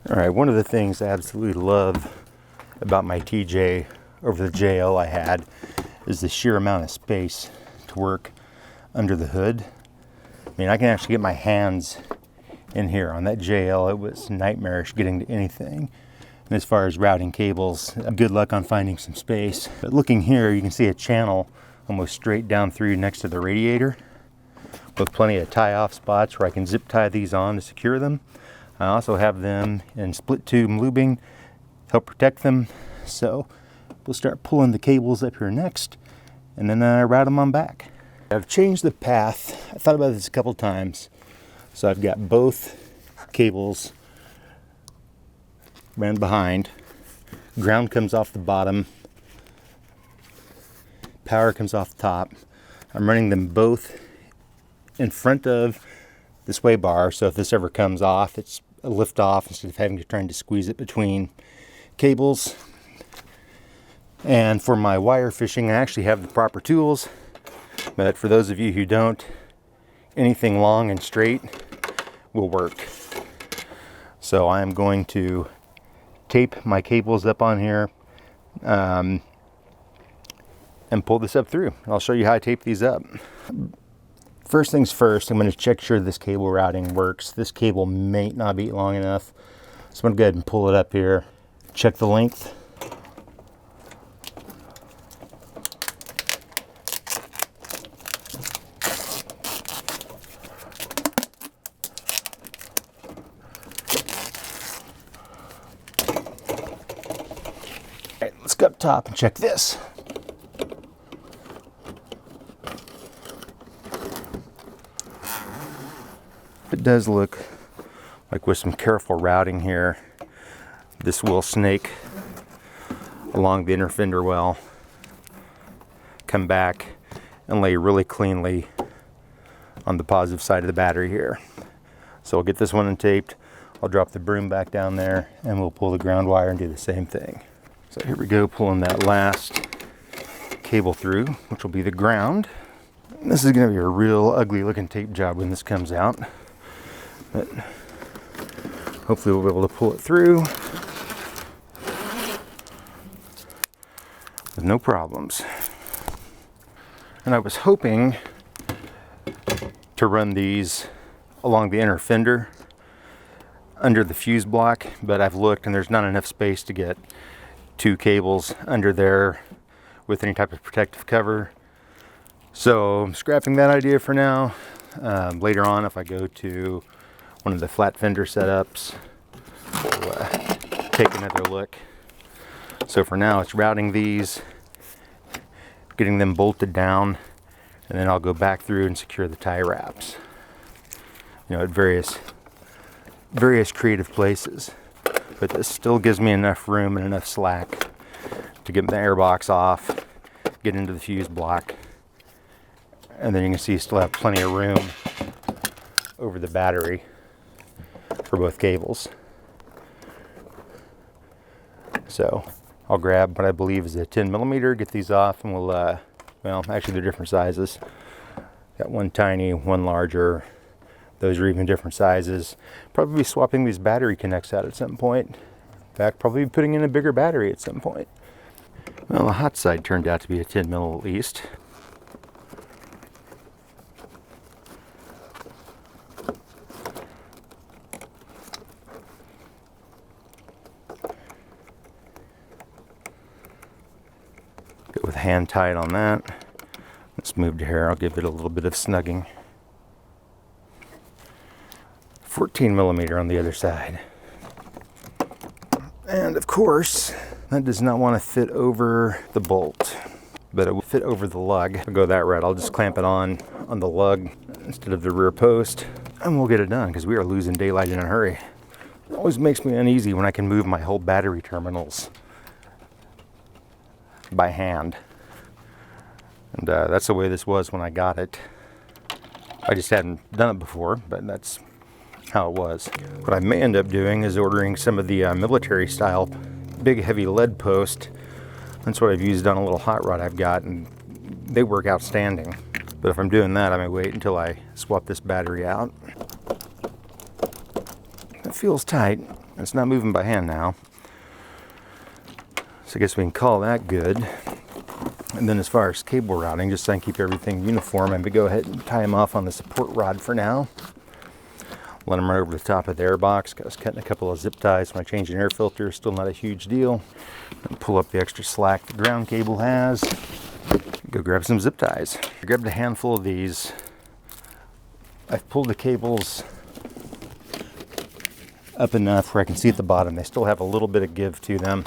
All right, one of the things I absolutely love about my TJ over the JL I had is the sheer amount of space to work under the hood. I mean, I can actually get my hands in here. On that JL, it was nightmarish getting to anything. And as far as routing cables, good luck on finding some space. But looking here, you can see a channel almost straight down through next to the radiator with plenty of tie-off spots where I can zip tie these on to secure them. I also have them in split tube lubing, help protect them. So we'll start pulling the cables up here next, and then route them on back. I've changed the path. I thought about this a couple times. So I've got both cables ran behind. Ground comes off the bottom. Power comes off the top. I'm running them both in front of the sway bar, so if this ever comes off, it's a lift off instead of having to try to squeeze it between cables. And for my wire fishing, I actually have the proper tools, but for those of you who don't, anything long and straight will work. So I am going to tape my cables up on here and pull this up through. I'll show you how I tape these up. First things first, I'm going to check sure this cable routing works. This cable may not be long enough, so I'm going to go ahead and pull it up here. Check the length. All right, let's go up top and check this. It does look like with some careful routing here, this will snake along the inner fender well, come back and lay really cleanly on the positive side of the battery here. So I'll get this one untaped, I'll drop the broom back down there, and we'll pull the ground wire and do the same thing. So here we go, pulling that last cable through, which will be the ground. And this is going to be a real ugly looking tape job when this comes out. But hopefully we'll be able to pull it through with no problems. And I was hoping to run these along the inner fender under the fuse block, but I've looked and there's not enough space to get two cables under there with any type of protective cover. So I'm scrapping that idea for now. Later on, if I go to one of the flat fender setups, we'll take another look. So for now, it's routing these, getting them bolted down, and then I'll go back through and secure the tie wraps, you know, at various creative places. But this still gives me enough room and enough slack to get the airbox off, get into the fuse block, and then you can see you still have plenty of room over the battery for both cables. So I'll grab what I believe is a 10mm, get these off, and we'll, well, actually they're different sizes. Got one tiny, one larger. Those are even different sizes. Probably be swapping these battery connects out at some point. In fact, probably be putting in a bigger battery at some point. Well, the hot side turned out to be a 10mm at least. With hand tied on that. Let's move to here. I'll give it a little bit of snugging. 14mm on the other side. And of course, that does not want to fit over the bolt, but it will fit over the lug. I'll go that route. I'll just clamp it on the lug instead of the rear post, and we'll get it done because we are losing daylight in a hurry. It always makes me uneasy when I can move my whole battery terminals by hand. And that's the way this was when I got it. I just hadn't done it before, but that's how it was. What I may end up doing is ordering some of the military style big heavy lead post. That's what I've used on a little hot rod I've got, and they work outstanding. But if I'm doing that, I may wait until I swap this battery out. It feels tight. It's not moving by hand now. So I guess we can call that good. And then as far as cable routing, just so I can keep everything uniform, I'm going to go ahead and tie them off on the support rod for now. Let them run over the top of the air box. I was cutting a couple of zip ties when I changed an air filter. Still not a huge deal. And pull up the extra slack the ground cable has. Go grab some zip ties. I grabbed a handful of these. I've pulled the cables up enough where I can see at the bottom. They still have a little bit of give to them.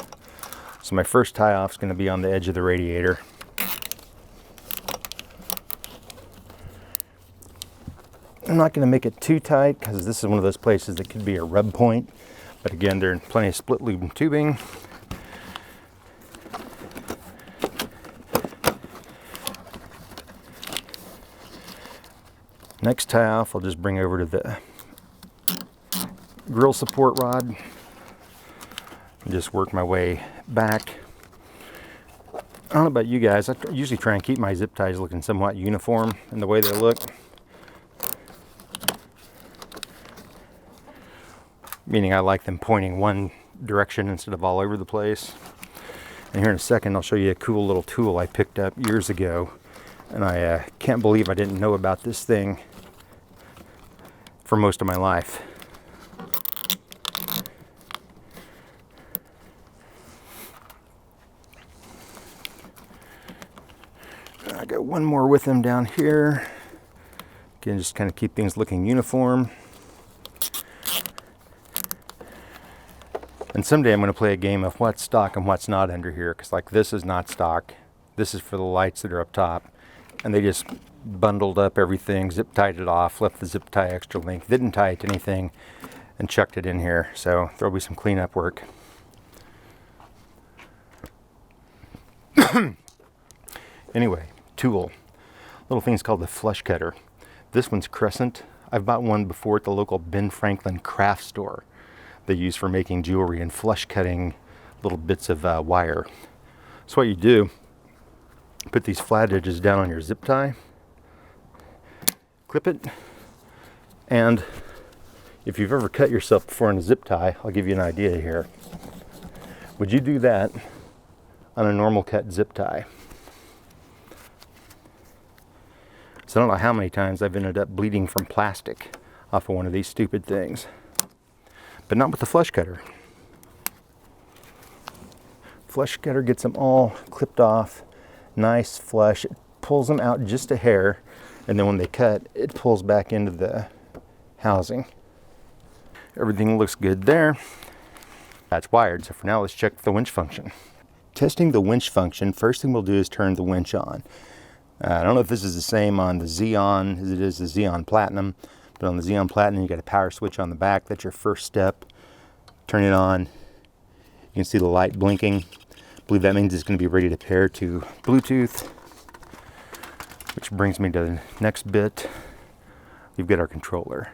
So my first tie off is going to be on the edge of the radiator. I'm not going to make it too tight because this is one of those places that could be a rub point. But again, there's plenty of split loop tubing. Next tie off, I'll just bring over to the grill support rod and just work my way back. I don't know about you guys, I usually try and keep my zip ties looking somewhat uniform in the way they look. Meaning I like them pointing one direction instead of all over the place. And here in a second, I'll show you a cool little tool I picked up years ago. And I can't believe I didn't know about this thing for most of my life. I got one more with them down here. Again, just kind of keep things looking uniform. And someday I'm going to play a game of what's stock and what's not under here, because like this is not stock. This is for the lights that are up top. And they just bundled up everything, zip tied it off, left the zip tie extra length, didn't tie it to anything, and chucked it in here. So there'll be some cleanup work. Anyway, tool. Little thing's called the flush cutter. This one's crescent. I've bought one before at the local Ben Franklin craft store they use for making jewelry and flush cutting little bits of wire. So what you do, put these flat edges down on your zip tie, clip it, and if you've ever cut yourself before in a zip tie, I'll give you an idea here. Would you do that on a normal cut zip tie? So I don't know how many times I've ended up bleeding from plastic off of one of these stupid things. But not with the flush cutter. Flush cutter gets them all clipped off, nice flush. It pulls them out just a hair, and then when they cut, it pulls back into the housing. Everything looks good there. That's wired, so for now let's check the winch function. Testing the winch function, first thing we'll do is turn the winch on. I don't know if this is the same on the Xeon as it is the Xeon Platinum, but on the Xeon Platinum you got a power switch on the back. That's your first step. Turn it on. You can see the light blinking. I believe that means it's going to be ready to pair to Bluetooth. Which brings me to the next bit. We've got our controller.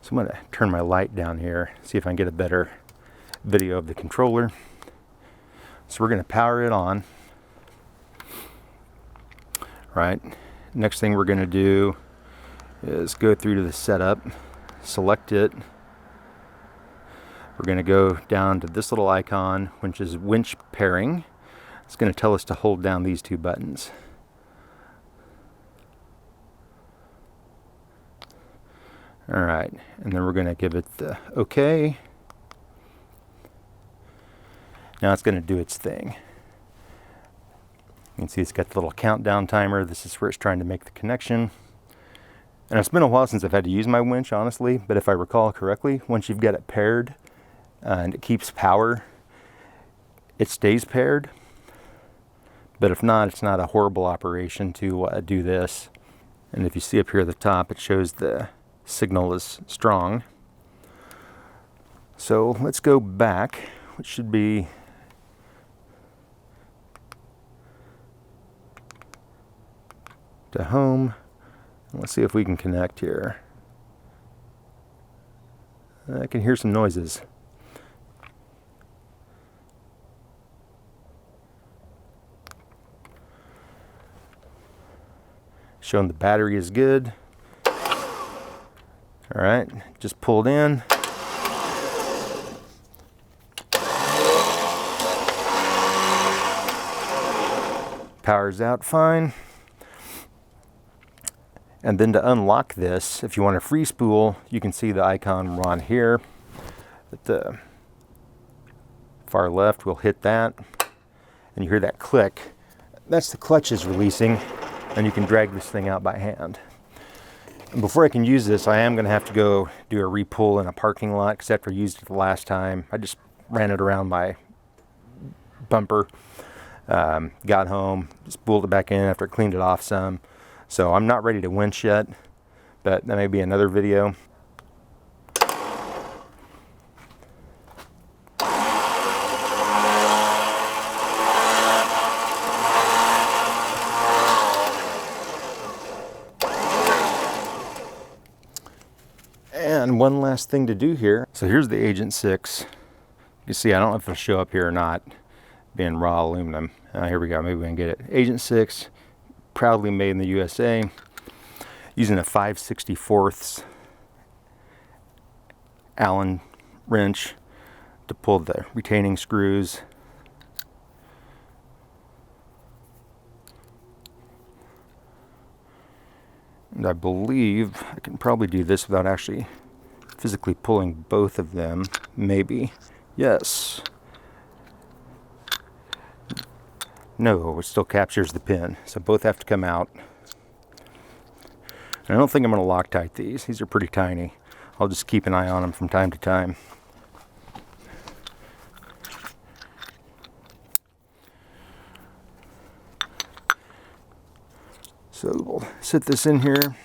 So I'm going to turn my light down here, see if I can get a better video of the controller. So we're going to power it on. Right. Next thing we're going to do is go through to the setup, select it. We're going to go down to this little icon, which is winch pairing. It's going to tell us to hold down these two buttons. All right, and then we're going to give it the OK. Now it's going to do its thing. You can see it's got the little countdown timer. This is where it's trying to make the connection. And it's been a while since I've had to use my winch, honestly, but if I recall correctly, once you've got it paired and it keeps power, it stays paired. But if not, it's not a horrible operation to do this. And if you see up here at the top, it shows the signal is strong. So let's go back, which should be to home. Let's see if we can connect here. I can hear some noises. Showing the battery is good. All right, just pulled in. powers out fine. And then to unlock this, if you want to free spool, you can see the icon on here at the far left. We'll hit that, and you hear that click. That's the clutches releasing, and you can drag this thing out by hand. And before I can use this, I am going to have to go do a re-pull in a parking lot, because after I used it the last time, I just ran it around my bumper, got home, spooled it back in after I cleaned it off some. So I'm not ready to winch yet, but that may be another video. And one last thing to do here. So here's the Agent 6. You can see, I don't know if it'll show up here or not, being raw aluminum. Here we go, maybe we can get it. Agent 6, proudly made in the USA, using a 5/64 Allen wrench to pull the retaining screws. And I believe I can probably do this without actually physically pulling both of them, maybe. Yes. No, it still captures the pin, so both have to come out. And I don't think I'm going to Loctite these. These are pretty tiny. I'll just keep an eye on them from time to time. So we'll sit this in here,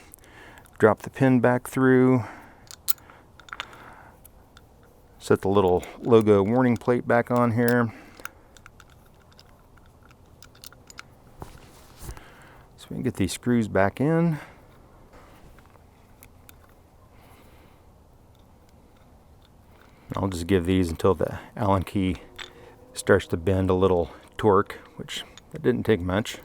drop the pin back through, set the little logo warning plate back on here. So we can get these screws back in. I'll just give these until the Allen key starts to bend a little torque, which that didn't take much.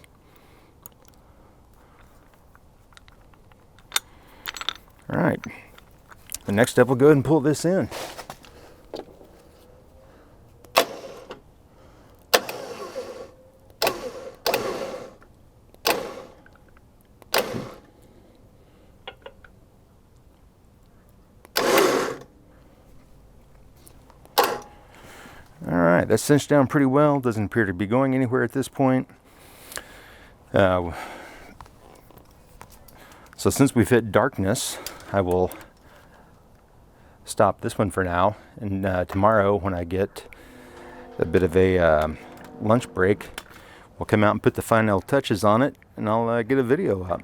All right, the next step, we'll go ahead and pull this in. All right, that's cinched down pretty well. Doesn't appear to be going anywhere at this point. So since we've hit darkness, I will stop this one for now. And tomorrow, when I get a bit of a lunch break, we'll come out and put the final touches on it, and I'll get a video up.